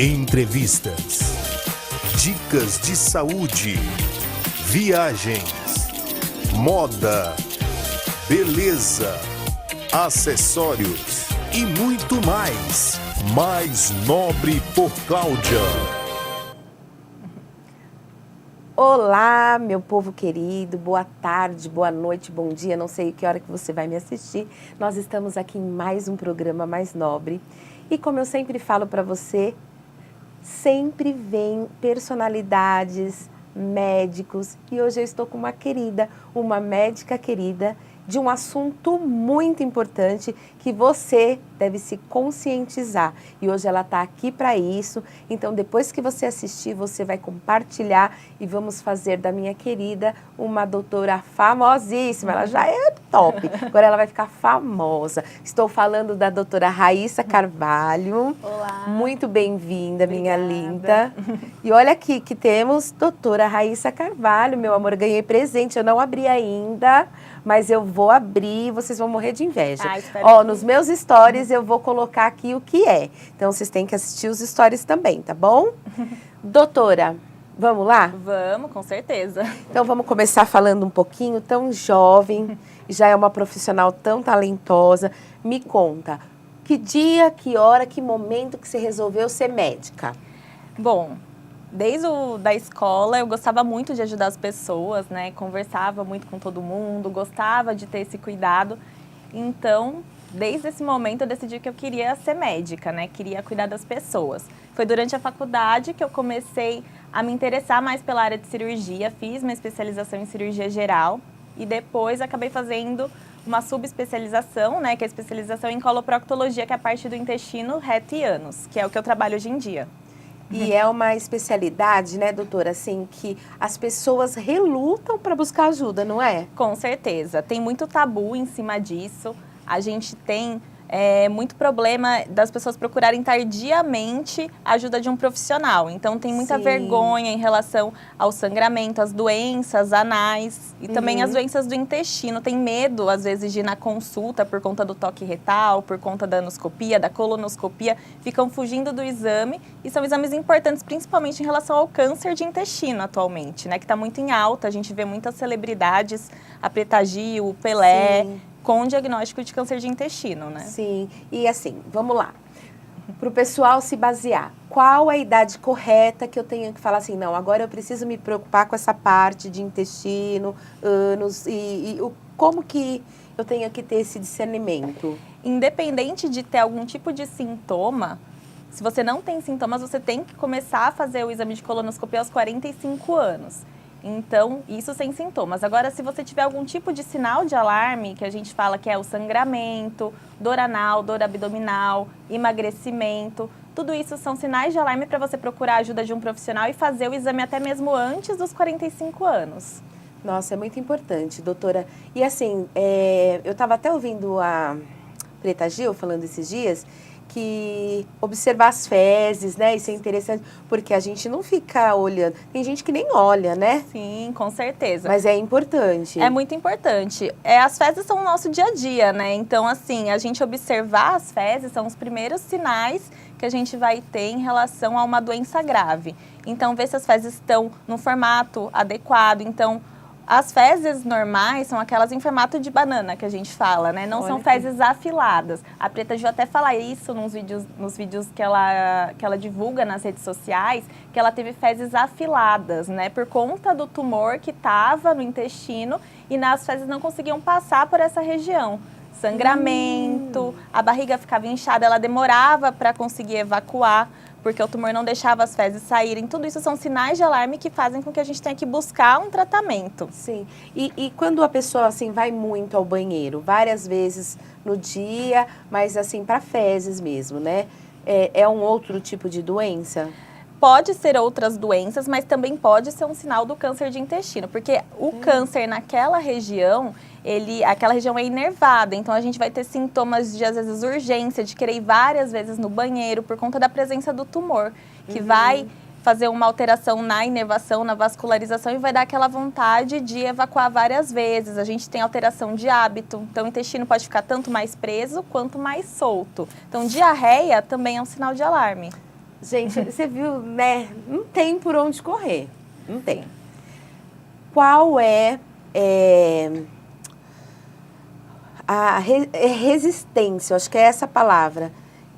Entrevistas, dicas de saúde, viagens, moda, beleza, acessórios e muito mais. Mais Nobre por Cláudia. Olá, meu povo querido, boa tarde, boa noite, bom dia, não sei que hora que você vai me assistir. Nós estamos aqui em mais um programa Mais Nobre. E como eu sempre falo para você, sempre vem personalidades, médicos. E hoje eu estou com uma querida, uma médica querida, de um assunto muito importante que você deve se conscientizar. E hoje ela está aqui para isso. Então, depois que você assistir, você vai compartilhar e vamos fazer da minha querida uma doutora famosíssima. Ela já é top. Agora ela vai ficar famosa. Estou falando da doutora Raíssa Carvalho. Olá. Muito bem-vinda, minha linda. E olha aqui que temos doutora Raíssa Carvalho. Meu amor, ganhei presente. Eu não abri ainda, mas eu vou abrir, vocês vão morrer de inveja. Ó, nos meus stories eu vou colocar aqui o que é. Então, vocês têm que assistir os stories também, tá bom? Doutora, vamos lá? Vamos, com certeza. Então, vamos começar falando um pouquinho, tão jovem, já é uma profissional tão talentosa. Me conta, que dia, que hora, que momento que você resolveu ser médica? Bom, desde da escola eu gostava muito de ajudar as pessoas, né? Conversava muito com todo mundo, gostava de ter esse cuidado. Então, desde esse momento eu decidi que eu queria ser médica, né? Queria cuidar das pessoas. Foi durante a faculdade que eu comecei a me interessar mais pela área de cirurgia. Fiz uma especialização em cirurgia geral e depois acabei fazendo uma subespecialização, né? Que é a especialização em coloproctologia, que é a parte do intestino, reto e ânus, que é o que eu trabalho hoje em dia. E é uma especialidade, né, doutora, assim, que as pessoas relutam para buscar ajuda, não é? Com certeza. Tem muito tabu em cima disso. A gente tem muito problema das pessoas procurarem tardiamente a ajuda de um profissional. Então, tem muita vergonha em relação ao sangramento, às doenças anais e também as doenças do intestino. Tem medo, às vezes, de ir na consulta por conta do toque retal, por conta da anoscopia, da colonoscopia. Ficam fugindo do exame e são exames importantes, principalmente em relação ao câncer de intestino atualmente, né? Que está muito em alta. A gente vê muitas celebridades, a Preta Gil, o Pelé, com diagnóstico de câncer de intestino, né? Sim, e assim, vamos lá. Para o pessoal se basear, qual a idade correta que eu tenho que falar assim, não, agora eu preciso me preocupar com essa parte de intestino, ânus, como que eu tenho que ter esse discernimento? Independente de ter algum tipo de sintoma, se você não tem sintomas, você tem que começar a fazer o exame de colonoscopia aos 45 anos. Então, isso sem sintomas. Agora, se você tiver algum tipo de sinal de alarme, que a gente fala que é o sangramento, dor anal, dor abdominal, emagrecimento, tudo isso são sinais de alarme para você procurar a ajuda de um profissional e fazer o exame até mesmo antes dos 45 anos. Nossa, é muito importante, doutora. E assim, eu estava até ouvindo a Preta Gil falando esses dias, que observar as fezes, né? Isso é interessante, porque a gente não fica olhando. Tem gente que nem olha, né? Sim, com certeza. Mas é importante. É muito importante. As fezes são o nosso dia a dia, né? Então, assim, a gente observar as fezes são os primeiros sinais que a gente vai ter em relação a uma doença grave. Então, ver se as fezes estão no formato adequado. Então, as fezes normais são aquelas em formato de banana que a gente fala, né? Não são fezes afiladas. A Preta Gil até fala isso nos vídeos que ela divulga nas redes sociais, que ela teve fezes afiladas, né? Por conta do tumor que estava no intestino e as fezes não conseguiam passar por essa região. Sangramento, a barriga ficava inchada, ela demorava para conseguir evacuar, porque o tumor não deixava as fezes saírem. Tudo isso são sinais de alarme que fazem com que a gente tenha que buscar um tratamento. Sim. E quando a pessoa, assim, vai muito ao banheiro, várias vezes no dia, mas, assim, para fezes mesmo, né? É um outro tipo de doença? Pode ser outras doenças, mas também pode ser um sinal do câncer de intestino, porque o câncer naquela região, aquela região é inervada, então a gente vai ter sintomas de, às vezes, urgência, de querer ir várias vezes no banheiro por conta da presença do tumor, que vai fazer uma alteração na inervação, na vascularização e vai dar aquela vontade de evacuar várias vezes. A gente tem alteração de hábito, então o intestino pode ficar tanto mais preso quanto mais solto. Então, diarreia também é um sinal de alarme. Gente, você viu, né? Não tem por onde correr. Não tem. Qual é, a resistência, eu acho que é essa palavra,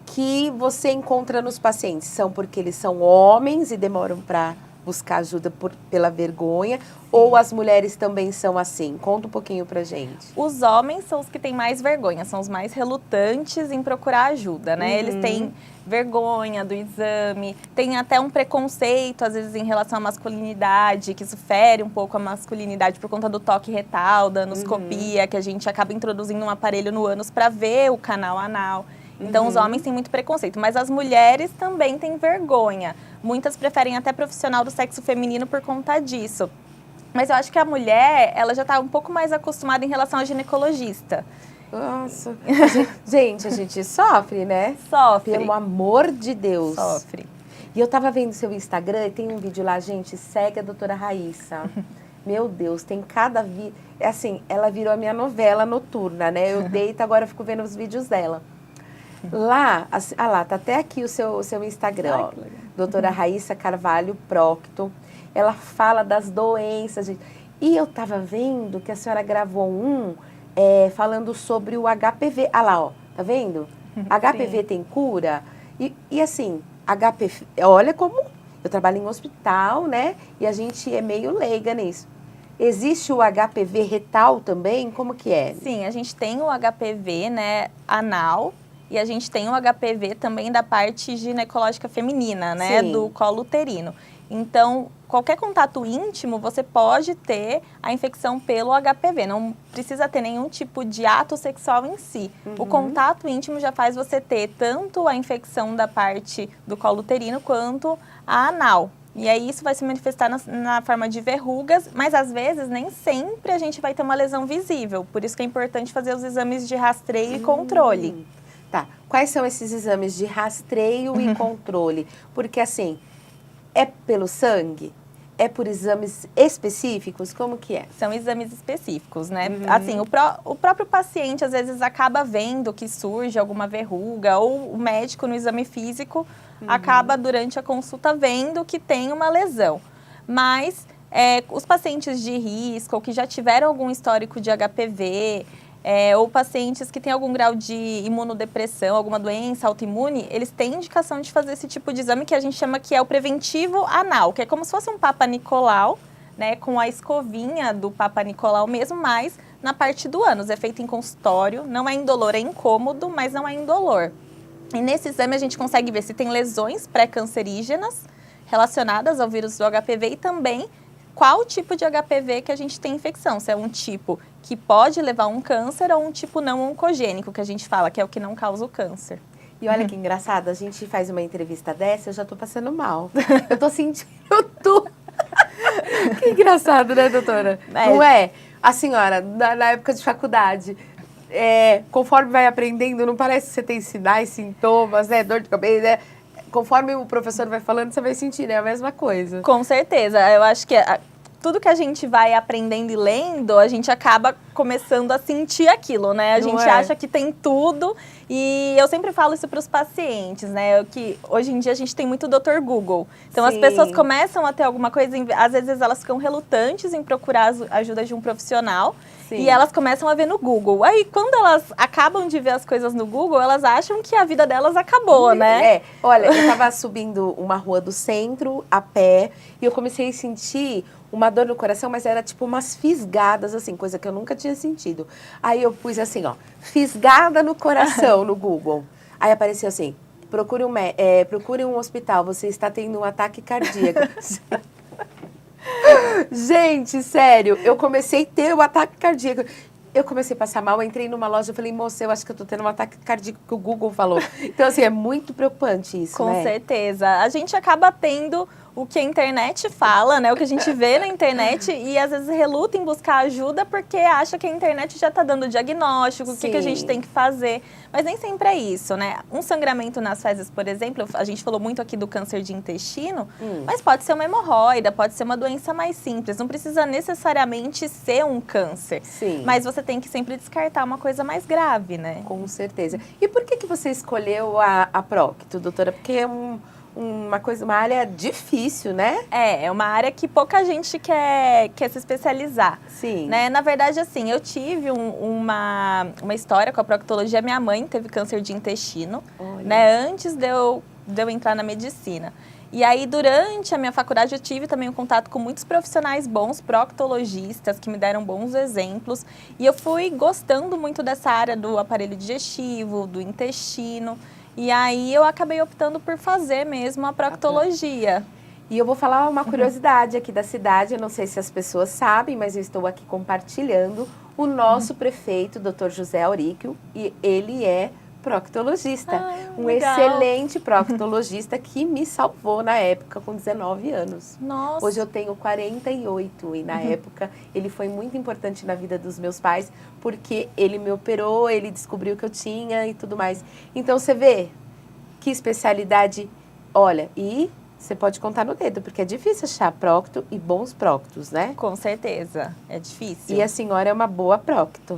que você encontra nos pacientes? São porque eles são homens e demoram para buscar ajuda pela vergonha? Sim. Ou as mulheres também são assim? Conta um pouquinho pra gente. Os homens são os que têm mais vergonha, são os mais relutantes em procurar ajuda, né? Eles têm vergonha do exame, tem até um preconceito, às vezes, em relação à masculinidade, que isso fere um pouco a masculinidade por conta do toque retal, da anoscopia, que a gente acaba introduzindo um aparelho no ânus para ver o canal anal. Então, os homens têm muito preconceito, mas as mulheres também têm vergonha. Muitas preferem até profissional do sexo feminino por conta disso. Mas eu acho que a mulher, ela já está um pouco mais acostumada em relação ao ginecologista. Nossa. Gente, a gente sofre, né? Sofre. Pelo amor de Deus. Sofre. E eu tava vendo seu Instagram e tem um vídeo lá, gente, segue a doutora Raíssa. Meu Deus, tem cada vídeo. Assim, ela virou a minha novela noturna, né? Eu deito, agora eu fico vendo os vídeos dela. Lá, assim, lá, tá até aqui o seu Instagram, ó. Doutora Raíssa Carvalho Procto. Ela fala das doenças, gente. E eu tava vendo que a senhora gravou falando sobre o HPV. Ah lá, ó, tá vendo? HPV tem cura? E assim, HPV, olha como eu trabalho em hospital, né? E a gente é meio leiga nisso. Existe o HPV retal também? Como que é? Sim, a gente tem o HPV, né, anal, e a gente tem o HPV também da parte ginecológica feminina, né, Sim. do colo uterino. Então, qualquer contato íntimo, você pode ter a infecção pelo HPV. Não precisa ter nenhum tipo de ato sexual em si. O contato íntimo já faz você ter tanto a infecção da parte do colo uterino quanto a anal. E aí isso vai se manifestar na forma de verrugas, mas às vezes nem sempre a gente vai ter uma lesão visível. Por isso que é importante fazer os exames de rastreio e controle. Tá. Quais são esses exames de rastreio e controle? Porque assim, é pelo sangue? É por exames específicos? Como que é? São exames específicos, né? Assim, o próprio paciente às vezes acaba vendo que surge alguma verruga, ou o médico no exame físico acaba durante a consulta vendo que tem uma lesão. Mas os pacientes de risco, ou que já tiveram algum histórico de HPV, ou pacientes que têm algum grau de imunodepressão, alguma doença autoimune, eles têm indicação de fazer esse tipo de exame que a gente chama que é o preventivo anal, que é como se fosse um Papa Nicolau, né, com a escovinha do Papa Nicolau mesmo, mas na parte do ânus. É feito em consultório, não é indolor, é incômodo, mas não é indolor. E nesse exame a gente consegue ver se tem lesões pré-cancerígenas relacionadas ao vírus do HPV e também qual tipo de HPV que a gente tem infecção. Se é um tipo que pode levar a um câncer ou um tipo não oncogênico, que a gente fala, que é o que não causa o câncer. E olha que engraçado, a gente faz uma entrevista dessa, eu já tô passando mal. Eu tô sentindo tudo. Que engraçado, né, doutora? Não é? A senhora, na época de faculdade, conforme vai aprendendo, não parece que você tem sinais, sintomas, né? Dor de cabeça, né? Conforme o professor vai falando, você vai sentir, é a mesma coisa. Com certeza. Eu acho que tudo que a gente vai aprendendo e lendo, a gente acaba começando a sentir aquilo, né? A gente acha que tem tudo e eu sempre falo isso para os pacientes, né? Que hoje em dia a gente tem muito Dr. Google. Então, Sim. As pessoas começam a ter alguma coisa, às vezes elas ficam relutantes em procurar a ajuda de um profissional. Sim. E elas começam a ver no Google. Aí, quando elas acabam de ver as coisas no Google, elas acham que a vida delas acabou, né? Olha, eu tava subindo uma rua do centro, a pé, e eu comecei a sentir uma dor no coração, mas era tipo umas fisgadas, assim, coisa que eu nunca tinha sentido. Aí eu pus assim, ó, fisgada no coração no Google. Aí apareceu assim, procure um hospital, você está tendo um ataque cardíaco. Gente, sério, eu comecei a ter um ataque cardíaco. Eu comecei a passar mal, eu entrei numa loja e falei, moça, eu acho que eu tô tendo um ataque cardíaco que o Google falou. Então, assim, é muito preocupante isso, né? Com certeza. A gente acaba tendo o que a internet fala, né? O que a gente vê na internet e às vezes reluta em buscar ajuda porque acha que a internet já tá dando diagnóstico, o que a gente tem que fazer. Mas nem sempre é isso, né? Um sangramento nas fezes, por exemplo, a gente falou muito aqui do câncer de intestino, mas pode ser uma hemorroida, pode ser uma doença mais simples. Não precisa necessariamente ser um câncer. Sim. Mas você tem que sempre descartar uma coisa mais grave, né? Com certeza. E por que você escolheu a Procto, doutora? Porque é uma área difícil, né? É uma área que pouca gente quer se especializar. Sim. Né? Na verdade, assim, eu tive uma história com a proctologia. Minha mãe teve câncer de intestino, né? Antes de eu entrar na medicina. E aí, durante a minha faculdade, eu tive também um contato com muitos profissionais bons, proctologistas, que me deram bons exemplos. E eu fui gostando muito dessa área do aparelho digestivo, do intestino. E aí, eu acabei optando por fazer mesmo a proctologia. E eu vou falar uma curiosidade aqui da cidade, eu não sei se as pessoas sabem, mas eu estou aqui compartilhando. O nosso prefeito, Dr. José Auríquio, e ele é proctologista. Um legal. Excelente proctologista que me salvou na época com 19 anos. Nossa. Hoje eu tenho 48 e na época ele foi muito importante na vida dos meus pais porque ele me operou, ele descobriu que eu tinha e tudo mais. Então você vê que especialidade, olha, e você pode contar no dedo, porque é difícil achar procto e bons proctos, né? Com certeza, é difícil. E a senhora é uma boa procto.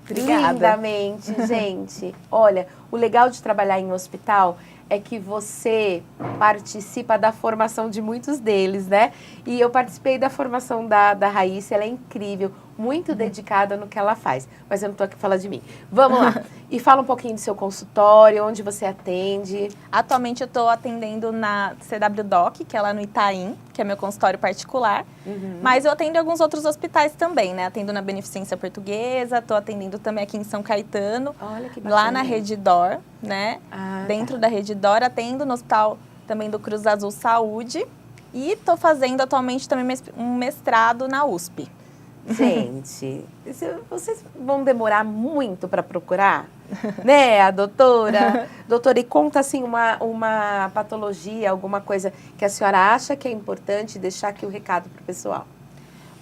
Obrigada. Lindamente, gente. Olha, o legal de trabalhar em hospital é que você participa da formação de muitos deles, né? E eu participei da formação da Raíssa, ela é incrível, muito dedicada no que ela faz. Mas eu não tô aqui falando de mim. Vamos lá. E fala um pouquinho do seu consultório, onde você atende. Atualmente eu estou atendendo na CW Doc, que é lá no Itaim, que é meu consultório particular. Mas eu atendo em alguns outros hospitais também, né? Atendo na Beneficência Portuguesa, estou atendendo também aqui em São Caetano. Olha que bacana. Lá na Rede Dor, né? Dentro da Rede Dor, atendo no hospital também do Cruz Azul Saúde. E estou fazendo atualmente também um mestrado na USP. Gente, vocês vão demorar muito para procurar, né, a doutora? Doutora, e conta assim uma patologia, alguma coisa que a senhora acha que é importante deixar aqui o recado para o pessoal.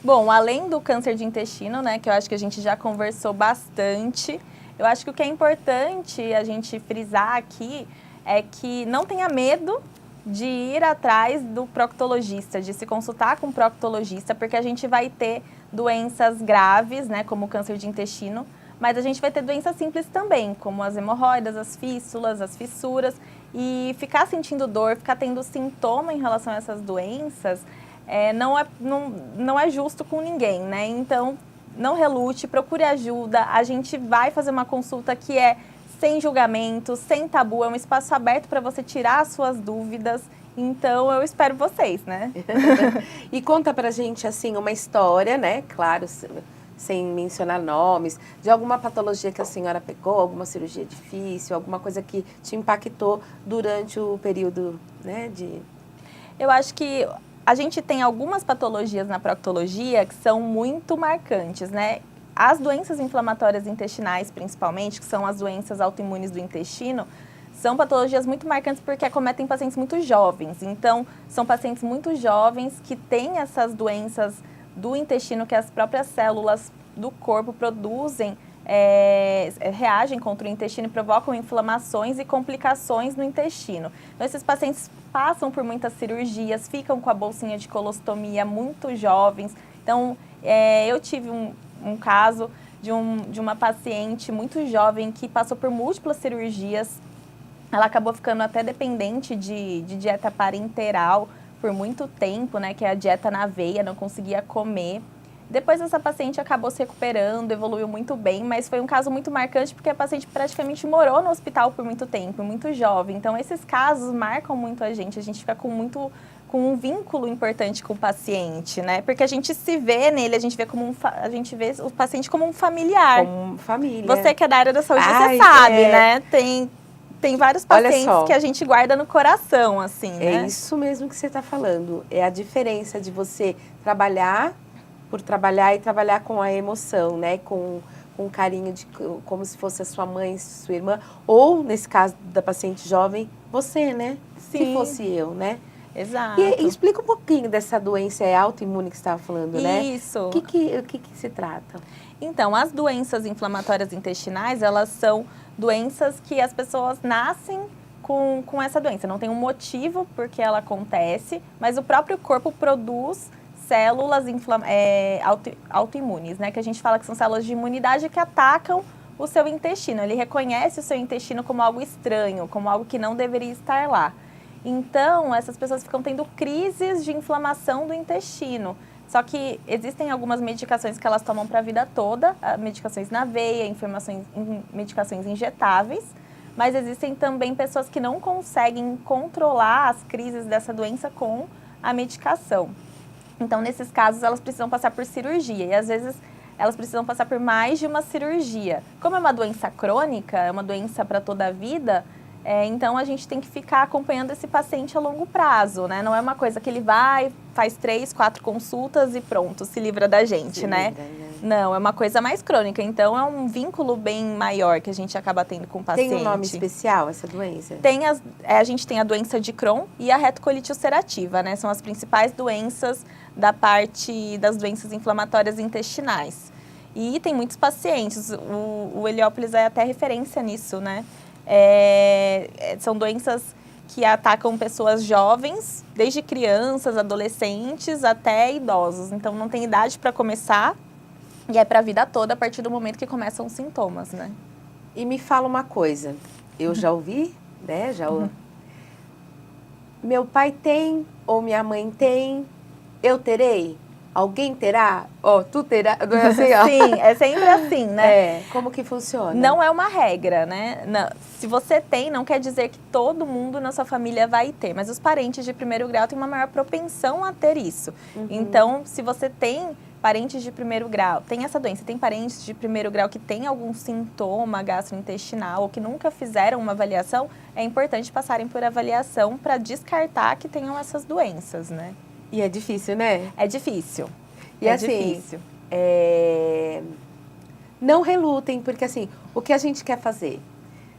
Bom, além do câncer de intestino, né, que eu acho que a gente já conversou bastante, eu acho que o que é importante a gente frisar aqui é que não tenha medo de ir atrás do proctologista, de se consultar com o proctologista, porque a gente vai ter doenças graves, né, como o câncer de intestino, mas a gente vai ter doenças simples também, como as hemorroidas, as fístulas, as fissuras, e ficar sentindo dor, ficar tendo sintoma em relação a essas doenças, não é justo com ninguém, né? Então, não relute, procure ajuda, a gente vai fazer uma consulta que é sem julgamento, sem tabu, é um espaço aberto para você tirar as suas dúvidas. Então, eu espero vocês, né? E conta pra gente, assim, uma história, né? Claro, sem mencionar nomes, de alguma patologia que a senhora pegou, alguma cirurgia difícil, alguma coisa que te impactou durante o período, né, de... Eu acho que a gente tem algumas patologias na proctologia que são muito marcantes, né? As doenças inflamatórias intestinais, principalmente, que são as doenças autoimunes do intestino, são patologias muito marcantes porque acometem pacientes muito jovens. Então, são pacientes muito jovens que têm essas doenças do intestino que as próprias células do corpo produzem, reagem contra o intestino e provocam inflamações e complicações no intestino. Então, esses pacientes passam por muitas cirurgias, ficam com a bolsinha de colostomia muito jovens. Então, eu tive um caso de uma paciente muito jovem que passou por múltiplas cirurgias. Ela acabou ficando até dependente de dieta parenteral por muito tempo, né? Que é a dieta na veia, não conseguia comer. Depois essa paciente acabou se recuperando, evoluiu muito bem, mas foi um caso muito marcante porque a paciente praticamente morou no hospital por muito tempo, muito jovem. Então esses casos marcam muito a gente fica com um vínculo importante com o paciente, né? Porque a gente se vê nele, a gente vê o paciente como um familiar. Como família. Você que é da área da saúde, você sabe, né? Tem vários pacientes que a gente guarda no coração, assim, né? É isso mesmo que você está falando. É a diferença de você trabalhar por trabalhar e trabalhar com a emoção, né? Com carinho, como se fosse a sua mãe, sua irmã. Ou, nesse caso da paciente jovem, você, né? Sim. Se fosse eu, né? Exato. E explica um pouquinho dessa doença autoimune que você estava falando, né? Isso. O que se trata? Então, as doenças inflamatórias intestinais, elas são doenças que as pessoas nascem com essa doença. Não tem um motivo por que ela acontece, mas o próprio corpo produz células autoimunes, né? Que a gente fala que são células de imunidade que atacam o seu intestino. Ele reconhece o seu intestino como algo estranho, como algo que não deveria estar lá. Então, essas pessoas ficam tendo crises de inflamação do intestino. Só que existem algumas medicações que elas tomam para a vida toda, medicações na veia, medicações injetáveis, mas existem também pessoas que não conseguem controlar as crises dessa doença com a medicação. Então, nesses casos, elas precisam passar por cirurgia e, às vezes, elas precisam passar por mais de uma cirurgia. Como é uma doença crônica, é uma doença para toda a vida, então a gente tem que ficar acompanhando esse paciente a longo prazo, né? Não é uma coisa que ele vai, faz 3, 4 consultas e pronto, se livra da gente, né? Não, é uma coisa mais crônica, então é um vínculo bem maior que a gente acaba tendo com o paciente. Tem um nome especial essa doença? A gente tem a doença de Crohn e a retocolite ulcerativa, né? São as principais doenças da parte das doenças inflamatórias intestinais. E tem muitos pacientes, o Heliópolis é até referência nisso, né? São doenças que atacam pessoas jovens, desde crianças, adolescentes até idosos. Então não tem idade para começar e é para a vida toda a partir do momento que começam os sintomas, né? E me fala uma coisa, eu já ouvi, né? Meu pai tem ou minha mãe tem, eu terei? Alguém terá? Tu terá? Não é assim, ó? Sim, é sempre assim, né? Como que funciona? Não é uma regra, né? Não, se você tem, não quer dizer que todo mundo na sua família vai ter, mas os parentes de primeiro grau têm uma maior propensão a ter isso. Então, se você tem parentes de primeiro grau, tem essa doença, tem parentes de primeiro grau que tem algum sintoma gastrointestinal ou que nunca fizeram uma avaliação, é importante passarem por avaliação para descartar que tenham essas doenças, né? E é difícil, né? É difícil. E assim, difícil. Não relutem, porque assim, o que a gente quer fazer?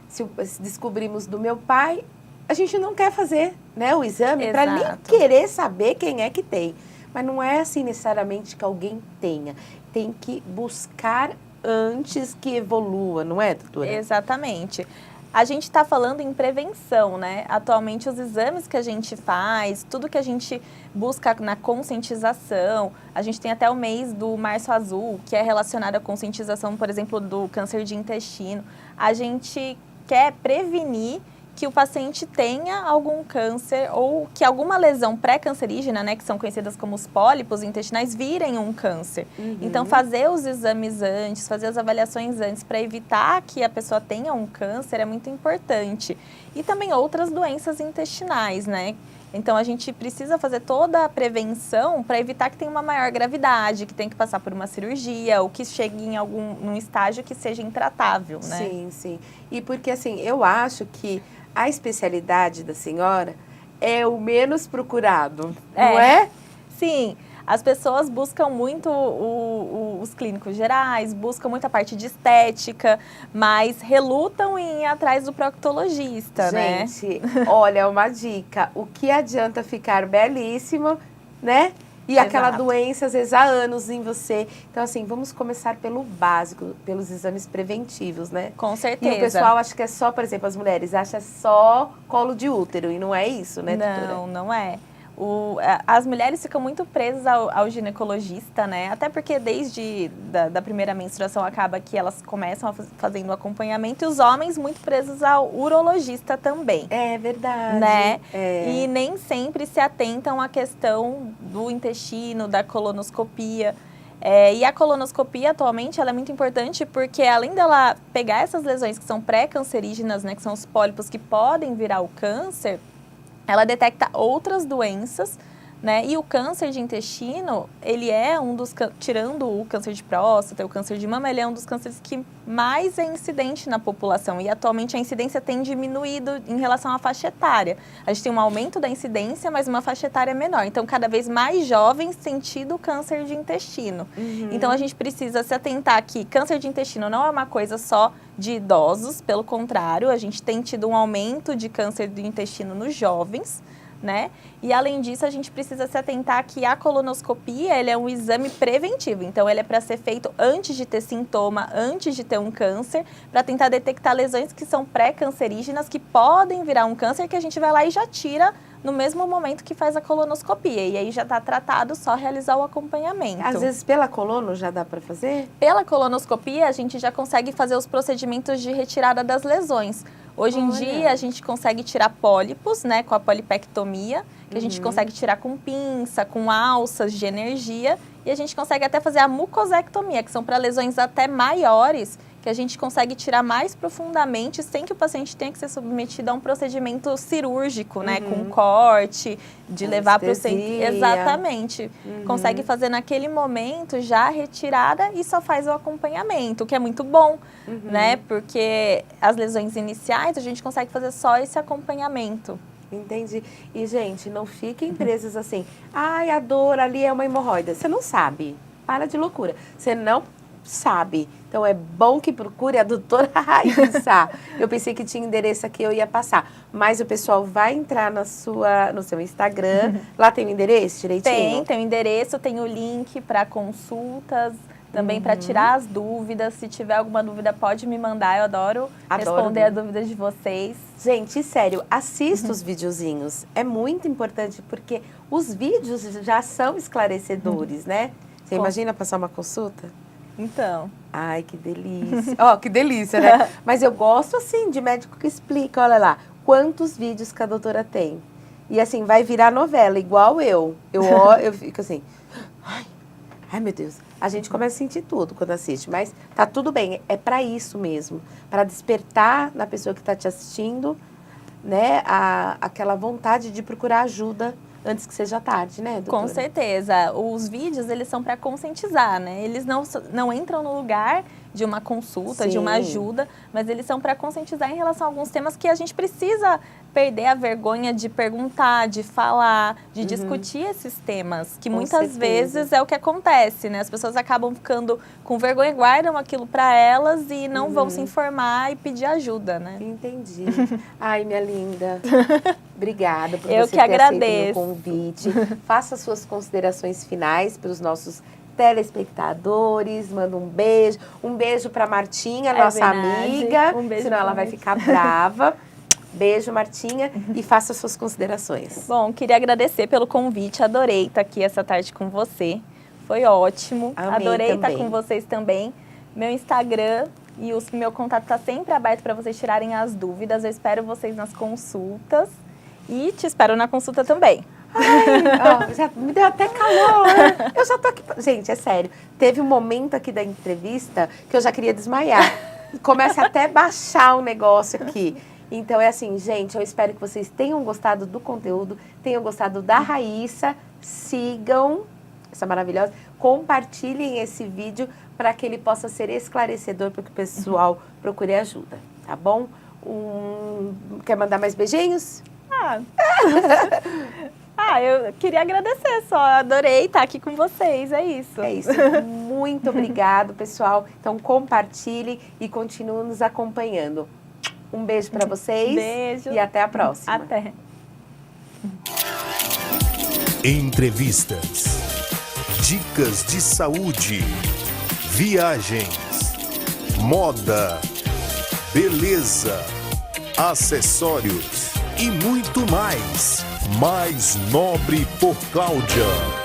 Se descobrimos do meu pai, a gente não quer fazer, né, o exame para nem querer saber quem é que tem. Mas não é assim necessariamente que alguém tenha. Tem que buscar antes que evolua, não é, doutora? Exatamente. A gente está falando em prevenção, né? Atualmente, os exames que a gente faz, tudo que a gente busca na conscientização, a gente tem até o mês do Março Azul, que é relacionado à conscientização, por exemplo, do câncer de intestino. A gente quer prevenir que o paciente tenha algum câncer ou que alguma lesão pré-cancerígena, né, que são conhecidas como os pólipos intestinais, virem um câncer. Então, fazer os exames antes, fazer as avaliações antes para evitar que a pessoa tenha um câncer é muito importante. E também outras doenças intestinais, né? Então, a gente precisa fazer toda a prevenção para evitar que tenha uma maior gravidade, que tenha que passar por uma cirurgia ou que chegue em num estágio que seja intratável, né? Sim, sim. E porque, assim, eu acho que a especialidade da senhora é o menos procurado, não é? Sim. As pessoas buscam muito os clínicos gerais, buscam muito a parte de estética, mas relutam em ir atrás do proctologista, né? Gente, olha, uma dica. O que adianta ficar belíssima, né? E aquela doença, às vezes, há anos em você. Então, assim, vamos começar pelo básico, pelos exames preventivos, né? Com certeza. E o pessoal acha que é só, por exemplo, as mulheres acham só colo de útero. E não é isso, né, doutora? Não, não é. As mulheres ficam muito presas ao ginecologista, né? Até porque desde da primeira menstruação acaba que elas começam fazendo o acompanhamento e os homens muito presos ao urologista também. É verdade. Né? E nem sempre se atentam à questão do intestino, da colonoscopia. E a colonoscopia, atualmente, ela é muito importante porque, além dela pegar essas lesões que são pré-cancerígenas, né? Que são os pólipos que podem virar o câncer, ela detecta outras doenças, né? E o câncer de intestino, ele é um dos, tirando o câncer de próstata, o câncer de mama, ele é um dos cânceres que mais é incidente na população. E atualmente a incidência tem diminuído em relação à faixa etária. A gente tem um aumento da incidência, mas uma faixa etária menor. Então, cada vez mais jovens têm tido câncer de intestino. Então, a gente precisa se atentar que câncer de intestino não é uma coisa só de idosos, pelo contrário, a gente tem tido um aumento de câncer do intestino nos jovens, né? E além disso, a gente precisa se atentar que a colonoscopia, ele é um exame preventivo. Então, ele é para ser feito antes de ter sintoma, antes de ter um câncer, para tentar detectar lesões que são pré-cancerígenas, que podem virar um câncer, que a gente vai lá e já tira no mesmo momento que faz a colonoscopia. E aí já está tratado, só realizar o acompanhamento. Às vezes, pela colono já dá para fazer? Pela colonoscopia, a gente já consegue fazer os procedimentos de retirada das lesões. Hoje em Olha. dia, a gente consegue tirar pólipos, né, com a polipectomia, que a gente consegue tirar com pinça, com alças de energia, e a gente consegue até fazer a mucosectomia, que são para lesões até maiores, que a gente consegue tirar mais profundamente, sem que o paciente tenha que ser submetido a um procedimento cirúrgico, né, com corte, de levar para o centro. Anestesia. Exatamente. Consegue fazer naquele momento já a retirada e só faz o acompanhamento, o que é muito bom, né, porque as lesões iniciais a gente consegue fazer só esse acompanhamento. Entendi. E, gente, não fiquem presos assim. Ai, a dor ali é uma hemorroida. Você não sabe. Para de loucura. Você não sabe. Então, é bom que procure a doutora Raíssa. Eu pensei que tinha endereço aqui, eu ia passar. Mas o pessoal vai entrar no seu Instagram. Lá tem o endereço direitinho? Tem o endereço, tem o link para consultas, também para tirar as dúvidas. Se tiver alguma dúvida, pode me mandar. Eu adoro responder as dúvidas de vocês. Gente, sério, assista os videozinhos. É muito importante, porque os vídeos já são esclarecedores, né? Você imagina passar uma consulta? Então. Ai, que delícia. Ó, que delícia, né? Mas eu gosto, assim, de médico que explica, olha lá, quantos vídeos que a doutora tem. E, assim, vai virar novela, igual eu. Eu fico assim, ai, meu Deus. A gente começa a sentir tudo quando assiste, mas tá tudo bem. É para isso mesmo, para despertar na pessoa que está te assistindo, né, aquela vontade de procurar ajuda antes que seja tarde, né, doutora? Com certeza. Os vídeos, eles são para conscientizar, né? Eles não entram no lugar de uma consulta, de uma ajuda, mas eles são para conscientizar em relação a alguns temas que a gente precisa perder a vergonha de perguntar, de falar, de discutir esses temas, que muitas vezes é o que acontece, né? As pessoas acabam ficando com vergonha, guardam aquilo para elas e não vão se informar e pedir ajuda, né? Entendi. Ai, minha linda. Obrigada por Eu você que ter aceito agradeço. o meu convite. Faça suas considerações finais para os nossos telespectadores, manda um beijo. Um beijo para Martinha, nossa verdade. amiga, Um beijo senão ela pra vai Martinha. ficar brava. Beijo, Martinha, e faça suas considerações. Bom, queria agradecer pelo convite, adorei estar aqui essa tarde com você, foi ótimo. Amei Adorei estar também. com vocês também. Meu Instagram e o meu contato está sempre aberto para vocês tirarem as dúvidas, eu espero vocês nas consultas e te espero na consulta também. Ai, ó, já me deu até calor. Eu já tô aqui. Gente, é sério. Teve um momento aqui da entrevista que eu já queria desmaiar. Começa até a baixar o negócio aqui. Então é assim, gente, eu espero que vocês tenham gostado do conteúdo, tenham gostado da Raíssa, sigam essa maravilhosa, compartilhem esse vídeo para que ele possa ser esclarecedor para que o pessoal procure ajuda, tá bom? Quer mandar mais beijinhos? Eu queria agradecer só, adorei estar aqui com vocês, é isso. É isso. Muito obrigado, pessoal. Então compartilhe e continue nos acompanhando. Um beijo para vocês. Beijo. E até a próxima. Até. Entrevistas, dicas de saúde, viagens, moda, beleza, acessórios e muito mais. Mais Nobre por Cláudia.